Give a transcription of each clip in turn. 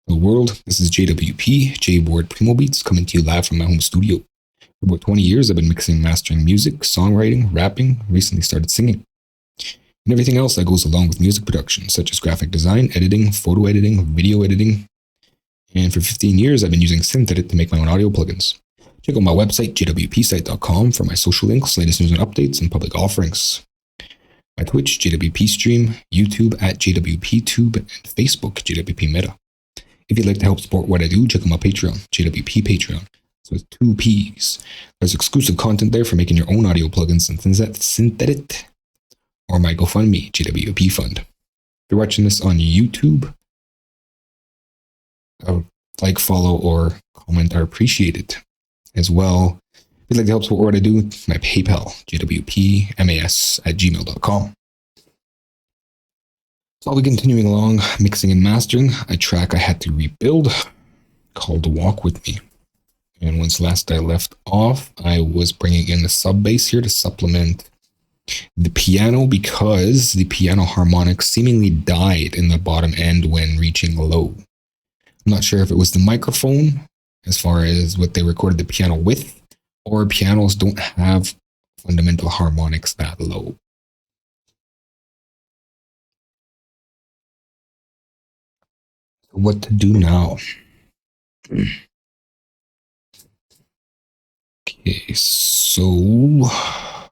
Hello world, this is JWP, J-Board Primo Beats, coming to you live from my home studio. For about 20 years, I've been mixing and mastering music, songwriting, rapping, recently started singing, and everything else that goes along with music production, such as graphic design, editing, photo editing, video editing. And for 15 years, I've been using SynthEdit to make my own audio plugins. Check out my website, jwpsite.com, for my social links, latest news and updates, and public offerings. My Twitch, JWP Stream, YouTube at JWPTube, and Facebook, JWP Meta. If you'd like to help support what I do, check out my Patreon, JWP Patreon. So it's 2 P's. There's exclusive content there for making your own audio plugins and SynthEdit, or my GoFundMe, JWP Fund. If you're watching this on YouTube, like, follow, or comment are appreciated. As well, if you'd like to help support what I do, my PayPal, jwpmas@gmail.com. So I'll be continuing along, mixing and mastering a track I had to rebuild called Walk With Me. And once last I left off, I was bringing in the sub bass here to supplement the piano because the piano harmonics seemingly died in the bottom end when reaching low. I'm not sure if it was the microphone as far as what they recorded the piano with, or pianos don't have fundamental harmonics that low. What to do now? Okay, so I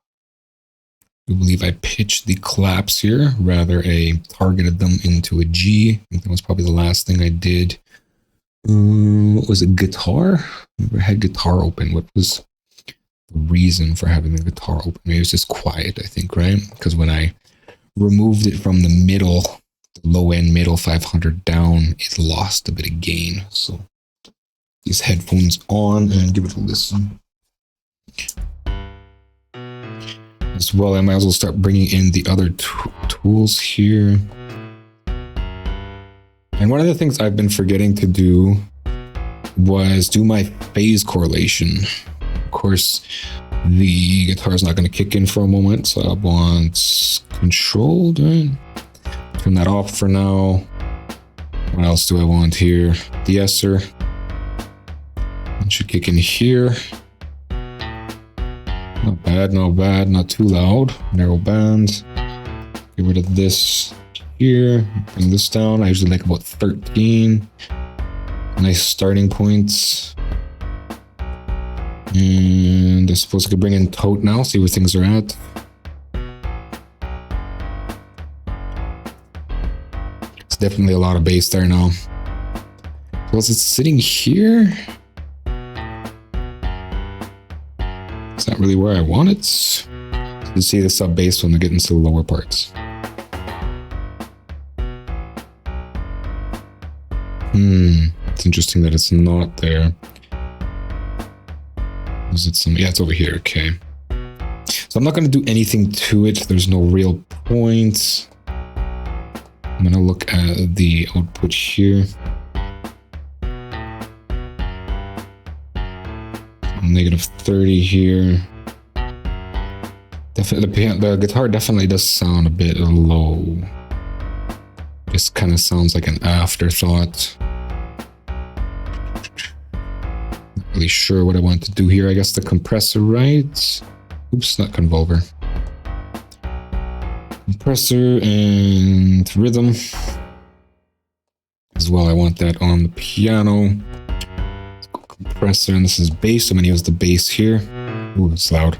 believe I pitched the claps here, rather targeted them into a G. I think that was probably the last thing I did. What was it, guitar? I never had guitar open. What was the reason for having the guitar open? Maybe it was just quiet, I think, right? Because when I removed it from the middle, the low end middle 500 down, it lost a bit of gain. So these headphones on and give it a listen. As well, I might as well start bringing in the other tools here. And one of the things I've been forgetting to do was do my phase correlation. Of course, the guitar is not going to kick in for a moment, so I want controlled, right? Turn that off for now. What else do I want here? De-esser. It should kick in here. Not bad, not bad, not too loud. Narrow band. Get rid of this here. Bring this down. I usually like about 13. Nice starting points. And I suppose I could bring in Tote now, see where things are at. It's definitely a lot of bass there now. Was it sitting here? It's not really where I want it. You can see the sub bass when we get into the lower parts. It's interesting that it's not there. Is it some? Yeah, it's over here. Okay. So I'm not going to do anything to it. There's no real point. I'm going to look at the output here. -30 here. Definitely, the guitar definitely does sound a bit low. Just kind of sounds like an afterthought. Not really sure what I want to do here. I guess the compressor, right? Oops, not convolver. Compressor and rhythm. As well, I want that on the piano. Compressor, and this is bass. I'm gonna use the bass here. Ooh, it's loud.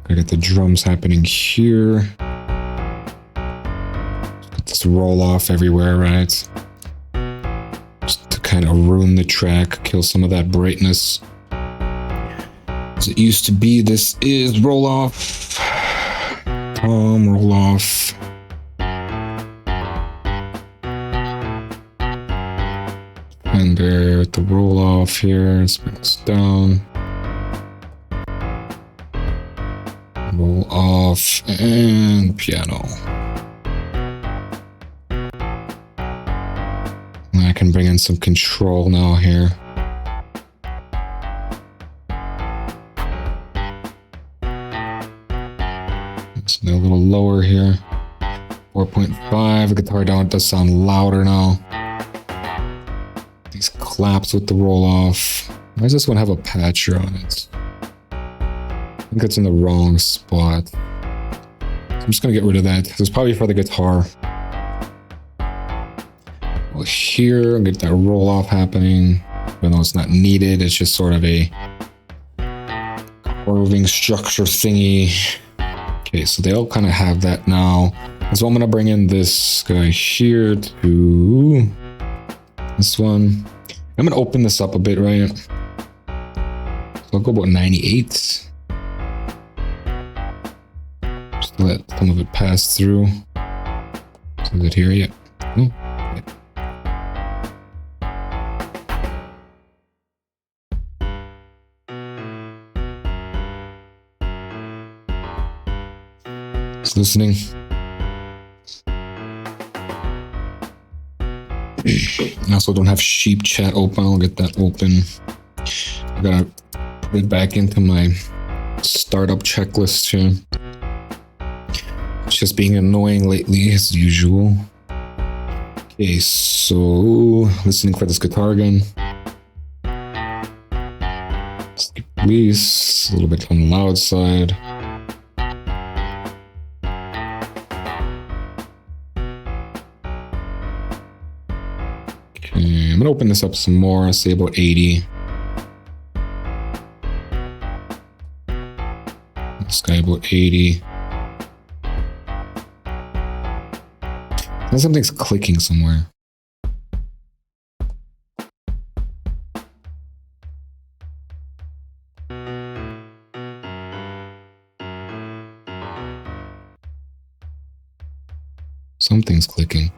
Gotta get the drums happening here. Get this roll off everywhere, right? Just to kind of ruin the track, kill some of that brightness. As it used to be, this is roll off. Tom, roll off. And there with the roll off here, let's bring this down. Roll off and piano. And I can bring in some control now here. It's a little lower here. 4.5. The guitar down does sound louder now. These claps with the roll off. Why does this one have a patcher on it? I think it's in the wrong spot. So I'm just gonna get rid of that. This is probably for the guitar. Well, here, get that roll off happening. Even though it's not needed, it's just sort of a curving structure thingy. Okay, so they all kind of have that now. So I'm gonna bring in this guy here to this one. I'm gonna open this up a bit, right? So I'll go about 98. Just let some of it pass through. So is it here yet? No. Okay. Just listening. I also don't have sheep chat open. I'll get that open. I gotta put it back into my startup checklist here. It's just being annoying lately as usual. Okay, so listening for this guitar again. Skip release, a little bit on the loud side. Okay, I'm gonna open this up some more, say about 80. This guy about 80. And something's clicking somewhere. Something's clicking.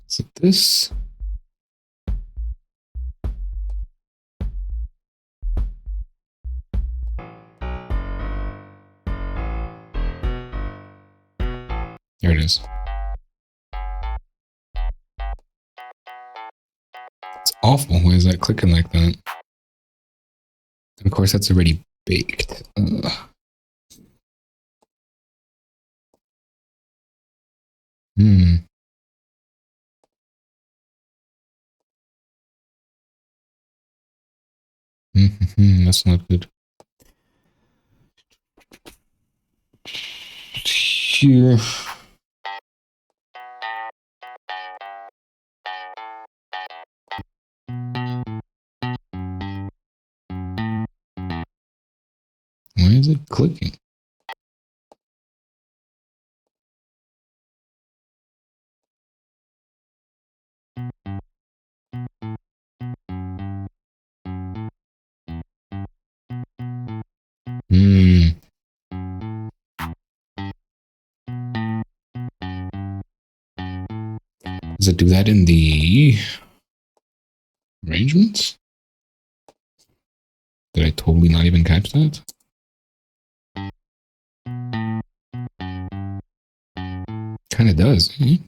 Is it this? There it is. It's awful. Why is that clicking like that? And of course, that's already baked. Ugh. That's not good. Here. Why is it clicking? Does it do that in the arrangements? Did I totally not even catch that? Kind of does, eh?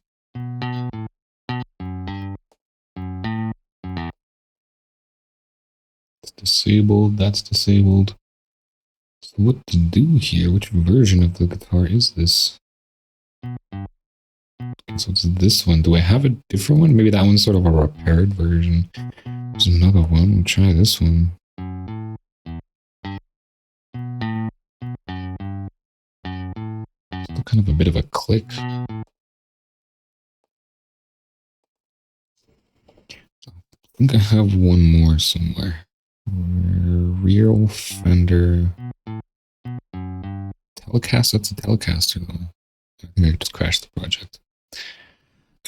It's disabled, that's disabled. So what to do here? Which version of the guitar is this? Okay, so it's this one. Do I have a different one? Maybe that one's sort of a repaired version. There's another one. We'll try this one. Still kind of a bit of a click. I think I have one more somewhere. Real Fender Telecast. That's a Telecaster though. I think I just crashed the project.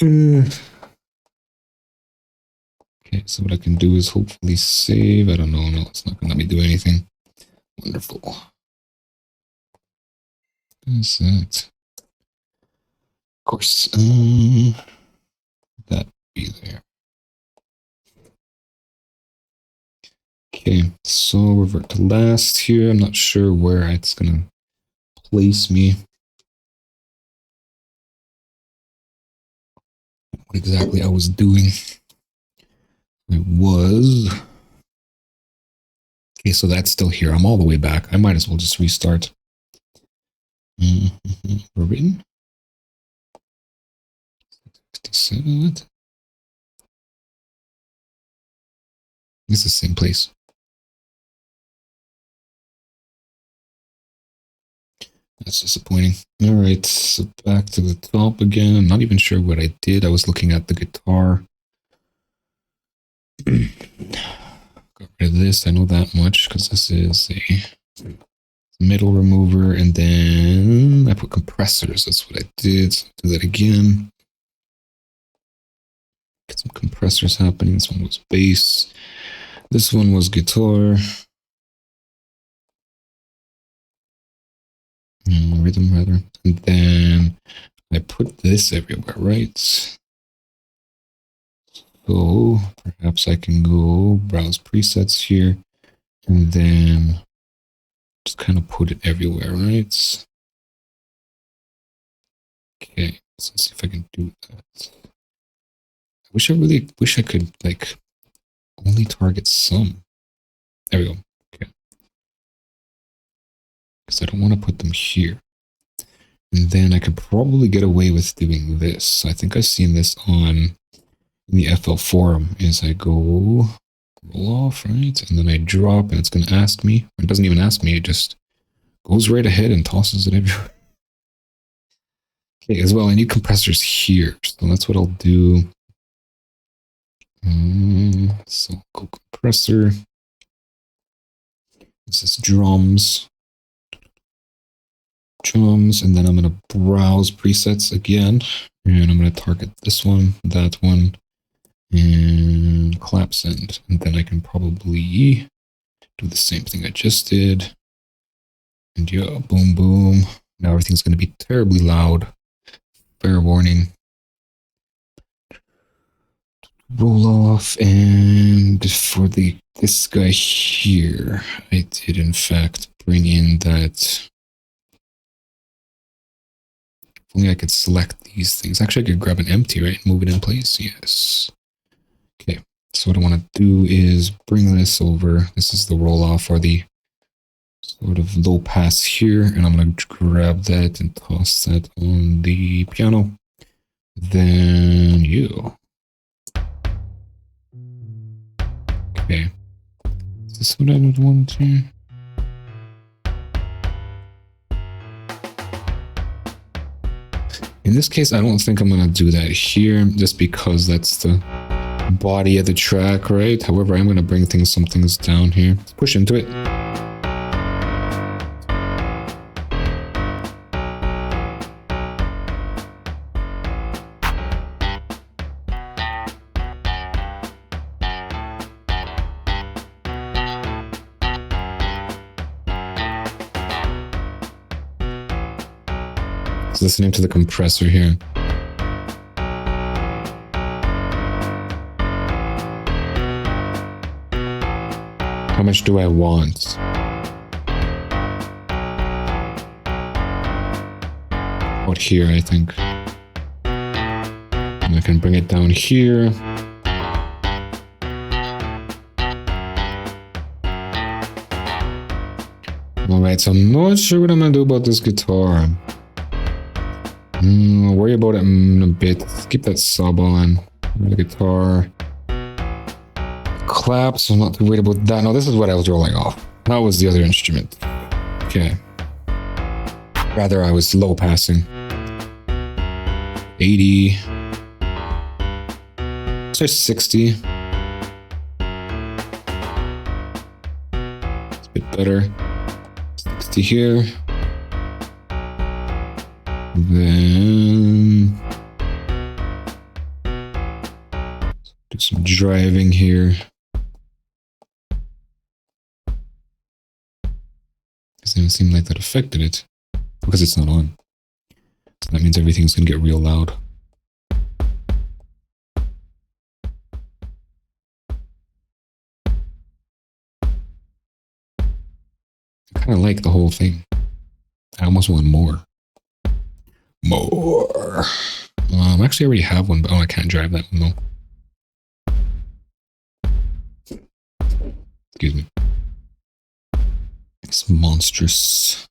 Okay, so what I can do is hopefully save. I don't know. No, it's not going to let me do anything. Wonderful. What is that? Of course, that be there. Okay, so revert to last here. I'm not sure where it's gonna place me. What exactly I was doing. It was... Okay, so that's still here. I'm all the way back. I might as well just restart. We're written. 67. It's the same place. That's disappointing. All right, so back to the top again. I'm not even sure what I did. I was looking at the guitar. Got rid of this. I know that much because this is a middle remover. And then I put compressors. That's what I did. So do that again. Get some compressors happening. This one was bass. This one was guitar. Rhythm rather. And then I put this everywhere, right? So perhaps I can go browse presets here and then just kind of put it everywhere, right? Okay, so let's see if I can do that. I really wish I could like only target some. There we go. Okay. Because I don't want to put them here. And then I could probably get away with doing this. I think I've seen this on in the FL forum is I go roll off, right? And then I drop and it's going to ask me. It doesn't even ask me. It just goes right ahead and tosses it everywhere. Okay, as well, I need compressors here. So that's what I'll do. So go compressor. This is drums. And then I'm going to browse presets again. And I'm going to target this one, that one, and clap send. And then I can probably do the same thing I just did. And yeah, boom, boom. Now everything's going to be terribly loud. Fair warning. Roll off, and for this guy here, I did in fact bring in that. If only I could select these things. Actually, I could grab an empty, right? Move it in place. Yes. Okay. So what I want to do is bring this over. This is the roll off or the sort of low pass here, and I'm going to grab that and toss that on the piano. Then you. Okay. Is this what I would want to? In this case, I don't think I'm going to do that here just because that's the body of the track, right? However, I'm going to bring some things down here. Let's push into it. Listening to the compressor here. How much do I want? About here, I think. And I can bring it down here. Alright, so I'm not sure what I'm gonna do about this guitar. I'll worry about it in a bit. Let's keep that sub on. The guitar. Claps, I'm not too worried about that. No, this is what I was rolling off. That was the other instrument. Okay. Rather, I was low passing. 80. So 60. It's a bit better. 60 here. Then do some driving here. Doesn't seem like that affected it because it's not on. So that means everything's gonna get real loud. I kind of like the whole thing. I almost want more. More. Actually, I already have one, but I can't drive that one though. Excuse me. It's monstrous.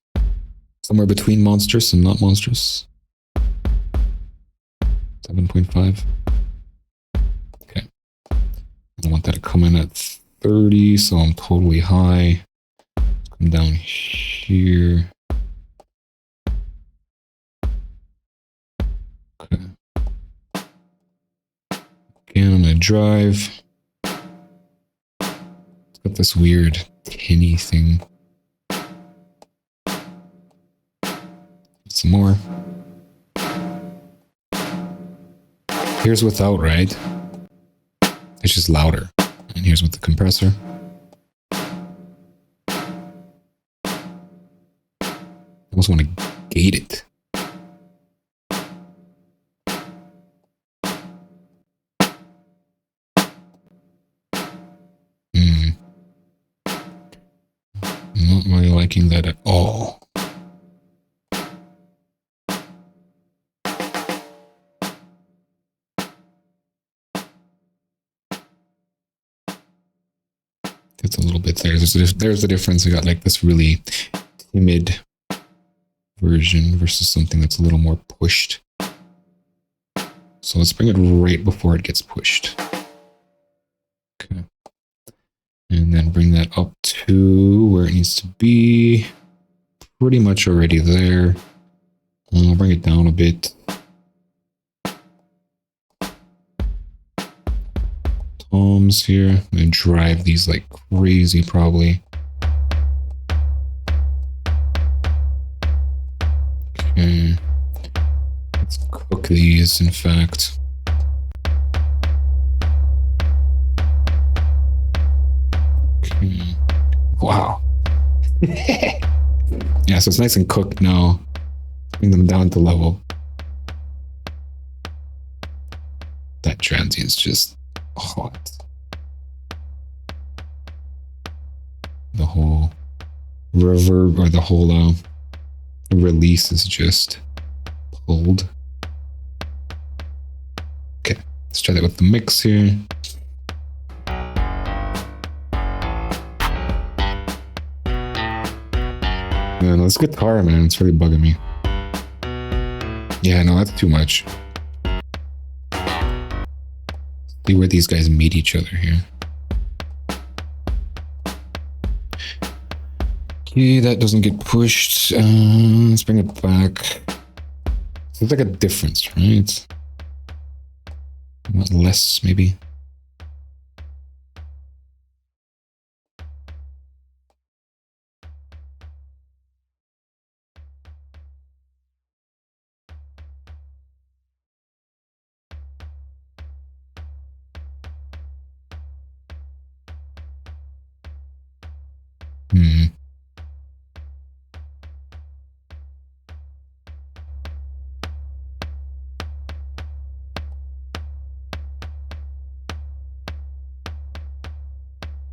Somewhere between monstrous and not monstrous. 7.5. Okay. I want that to come in at 30, so I'm totally high. Let's come down here. Okay. Again, I'm going to drive. It's got this weird tinny thing. Some more. Here's without, right? It's just louder. And here's with the compressor. I almost want to gate it. Not really liking that at all. It's a little bit there. There's a difference. We got like this really timid version versus something that's a little more pushed. So let's bring it right before it gets pushed. Okay. And then bring that up to where it needs to be. Pretty much already there. I'll bring it down a bit. Toms here. I'm gonna drive these like crazy probably. Okay. Let's cook these, in fact. Okay. Wow. Yeah, so it's nice and cooked now. Bring them down to level. That transient's just hot. The whole reverb or the whole release is just pulled. Okay, let's try that with the mix here. Man, this guitar, man, it's really bugging me. Yeah, no, that's too much. See where these guys meet each other here. Okay, that doesn't get pushed. Let's bring it back. So it's like a difference, right? Less, maybe.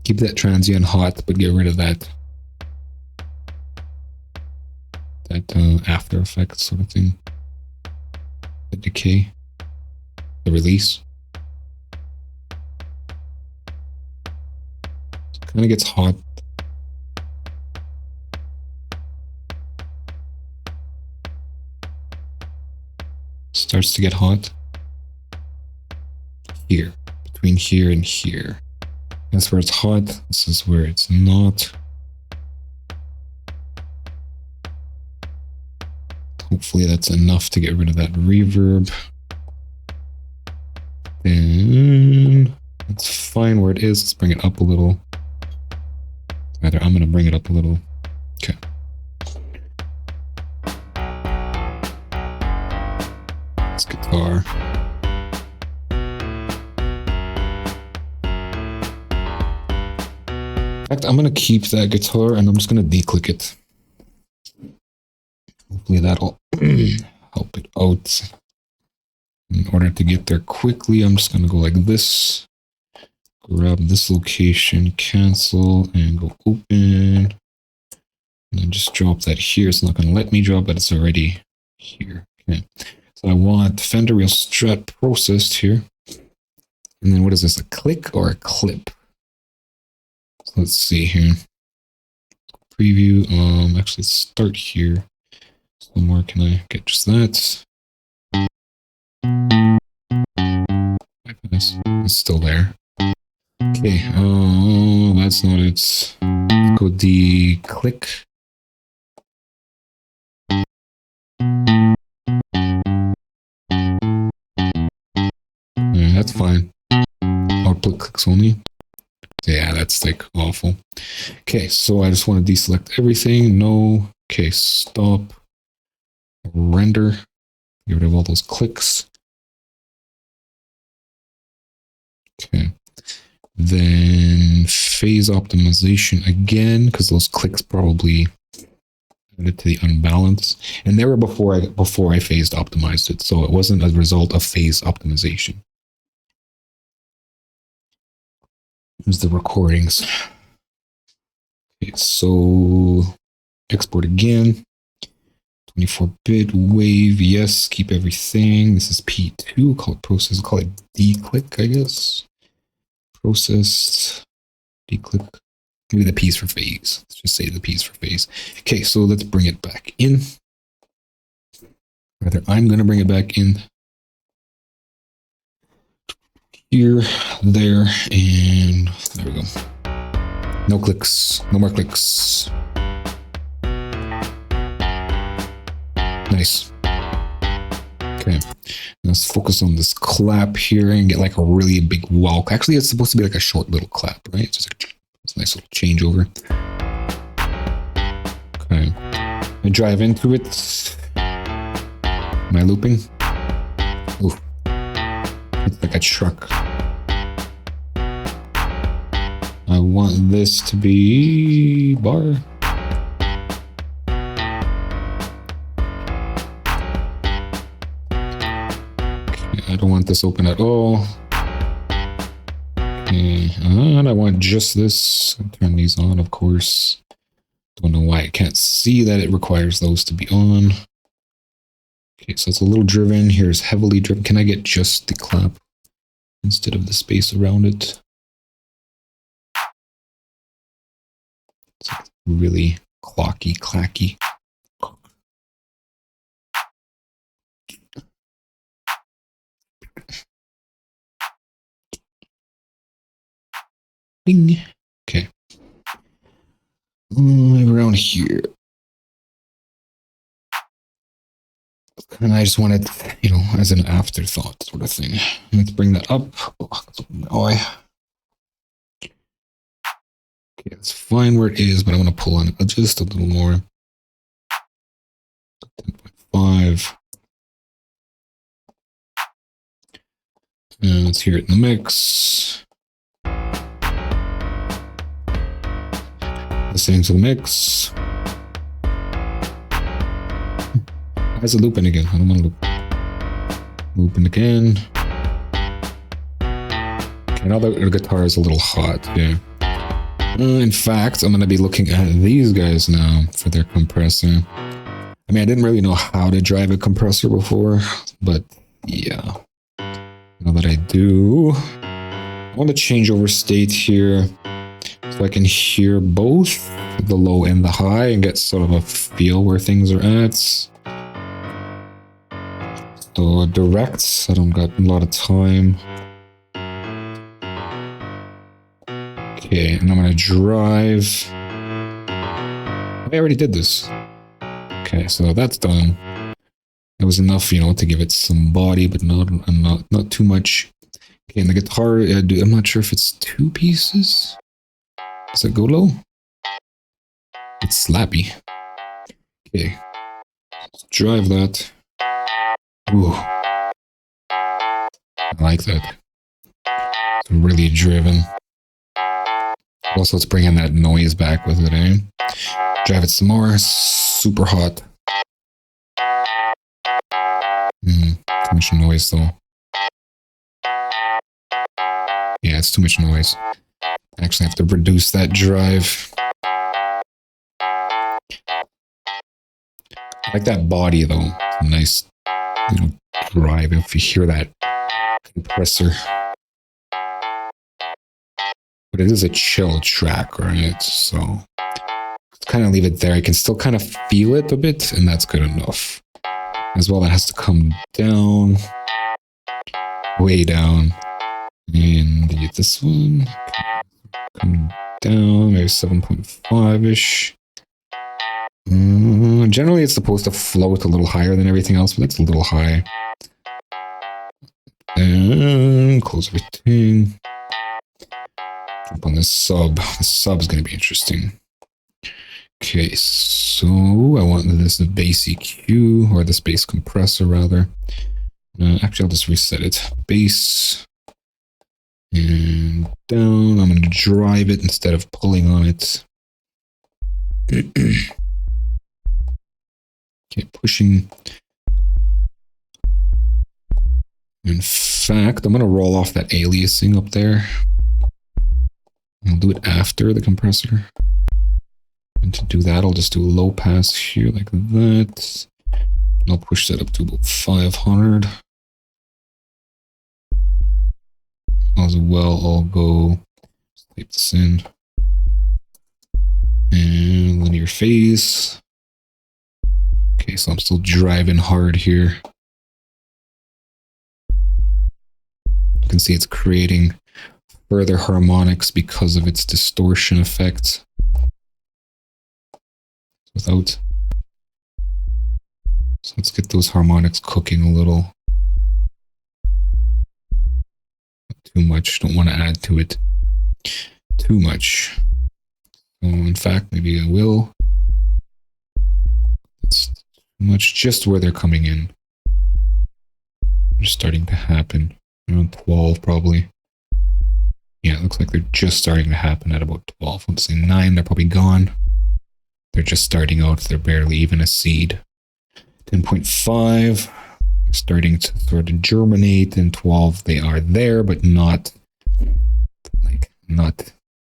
Keep that transient hot, but get rid of that after effects sort of thing. The decay. The release. Kind of gets hot. Starts to get hot. Here. Between here and here. That's where it's hot. This is where it's not. Hopefully that's enough to get rid of that reverb. Then it's fine where it is. Let's bring it up a little. Rather, I'm going to bring it up a little. Okay. This guitar. In fact, I'm going to keep that guitar and I'm just going to declick it. Hopefully that'll help it out. In order to get there quickly, I'm just going to go like this. Grab this location, cancel, and go open. just drop that here. It's not going to let me drop, but it's already here. Okay. So I want Fender Real Strat processed here. And then what is this, a click or a clip? So let's see here. Preview, actually start here. Somewhere can I get just that? It's still there. Okay, that's not it. Let's go the click. Yeah, that's fine. Output clicks only. Yeah, that's like awful. Okay, so I just want to deselect everything. No. Okay, stop. Render. Get rid of all those clicks. Okay. Then phase optimization again, because those clicks probably added to the unbalance. And they were before I phased optimized it, so it wasn't a result of phase optimization. Here's the recordings. Okay, so export again. 24-bit wave, yes, keep everything. This is P2, call it process, call it declick, I guess. Processed, declick, maybe the P's for phase. Let's just say the P's for phase. Okay, so let's bring it back in. Rather, I'm going to bring it back in. Here, there, and there we go. No clicks, no more clicks. Nice. Okay, let's focus on this clap here and get like a really big wow. Actually, it's supposed to be like a short little clap, right? Just like it's a nice little changeover. Okay, I drive into it. Am I looping? Ooh, it's like a truck. I want this to be bar. I don't want this open at all. Okay, and I want just this. Turn these on, of course. Don't know why I can't see that it requires those to be on. Okay, so it's a little driven. Here's heavily driven. Can I get just the clap instead of the space around it? It's like really clocky, clacky. Bing. Okay. Around here. And I just wanted, you know, as an afterthought sort of thing. Let's bring that up. Oh, okay, that's fine where it is, but I want to pull on it just a little more. 10.5. And let's hear it in the mix. Listening to the mix. Why is it looping again? I don't want to loop. Looping again. Okay, now the guitar is a little hot. Yeah. In fact, I'm going to be looking at these guys now for their compressor. I mean, I didn't really know how to drive a compressor before, but yeah. Now that I do, I want to change over state here so I can hear both the low and the high and get sort of a feel where things are at. So direct, I don't got a lot of time. Okay, and I'm gonna drive. I already did this. Okay, so that's done. It was enough, you know, to give it some body, but not too much. Okay, and the guitar, I'm not sure if it's 2 pieces. Does it go low? It's slappy. Okay, let's drive that. Ooh, I like that. It's really driven. Also, let's bring in that noise back with it, eh? Drive it some more. Super hot. Too much noise, though. Yeah, it's too much noise. I actually have to reduce that drive. Like that body though. Nice, drive if you hear that compressor. But it is a chill track, right? So let's kind of leave it there. I can still kind of feel it a bit, and that's good enough. As well, that has to come down, way down. And get this one, come down, maybe 7.5-ish. Generally, it's supposed to float a little higher than everything else, but that's a little high. And close everything. Jump on this sub. The sub is going to be interesting. Okay, so I want this bass EQ, or this bass compressor rather. Actually, I'll just reset it. Bass. And down. I'm going to drive it instead of pulling on it. Okay, pushing. In fact, I'm going to roll off that aliasing up there. I'll do it after the compressor. And to do that, I'll just do a low pass here like that. And I'll push that up to about 500. As well, I'll go type this in. And linear phase. Okay, so I'm still driving hard here. You can see it's creating further harmonics because of its distortion effect. Without. So let's get those harmonics cooking a little. Not too much. Don't want to add to it too much. So in fact, maybe I will. That's too much, just where they're coming in. They're starting to happen. Around 12 probably. Yeah, it looks like they're just starting to happen at about 12. Let's say 9, they're probably gone. They're just starting out. They're barely even a seed. 10.5. They're starting to sort of germinate. And 12, they are there, but not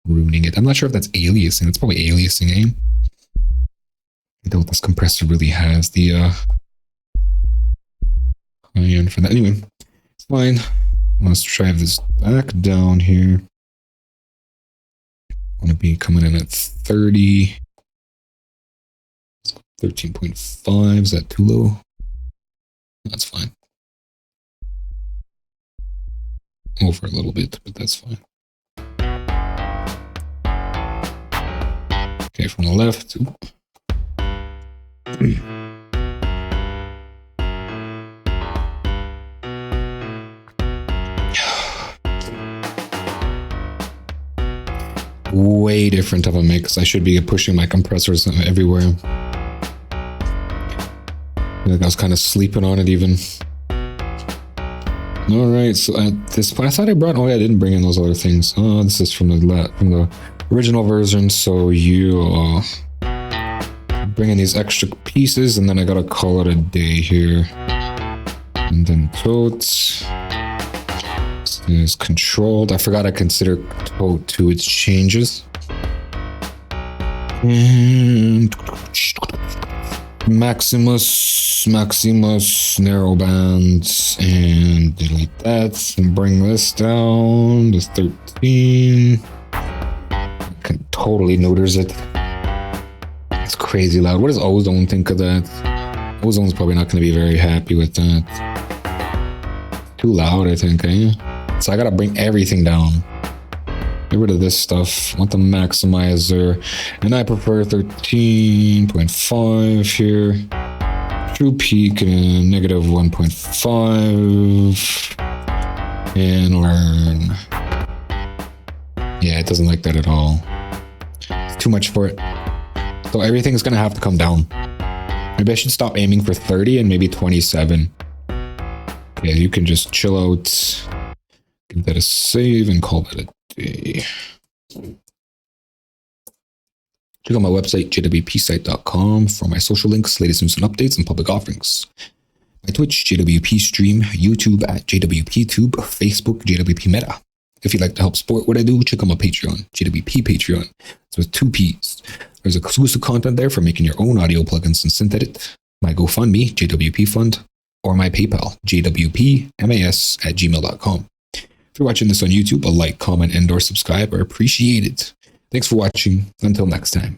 ruining it. I'm not sure if that's aliasing. It's probably aliasing, eh? I doubt this compressor really has the high end for that. Anyway, it's fine. Let's drive this back down here. I want to be coming in at 30. 13.5. Is that too low? That's fine. Over a little bit, but that's fine. Okay, from the left. Way different of a mix. I should be pushing my compressors everywhere. I think I was kind of sleeping on it even. Alright, so at this point, I thought I brought, oh yeah, I didn't bring in those other things. Oh, this is from the original version, so you bring in these extra pieces, and then I gotta call it a day here. And then totes is controlled. I forgot I consider tote to its changes. And Maximus, narrow bands, and delete that, and bring this down to 13. I can totally notice it. It's crazy loud. What does Ozone think of that? Ozone's probably not going to be very happy with that. Too loud, I think, eh? So I gotta bring everything down. Get rid of this stuff. I want the maximizer. And I prefer 13.5 here. True peak and negative 1.5. And learn. Yeah, it doesn't like that at all. It's too much for it. So everything's gonna have to come down. Maybe I should stop aiming for 30 and maybe 27. Yeah, you can just chill out. Give that a save and call that a day. Check out my website, jwpsite.com, for my social links, latest news and updates, and public offerings. My Twitch, JWP stream, YouTube at JWPTube, Facebook, JWP Meta. If you'd like to help support what I do, check out my Patreon, JWP Patreon. It's with 2 P's. There's exclusive content there for making your own audio plugins and synth edit. my GoFundMe, JWP Fund, or my PayPal, jwpmas@gmail.com. If you're watching this on YouTube, a like, comment, and or subscribe are appreciated. Thanks for watching. Until next time.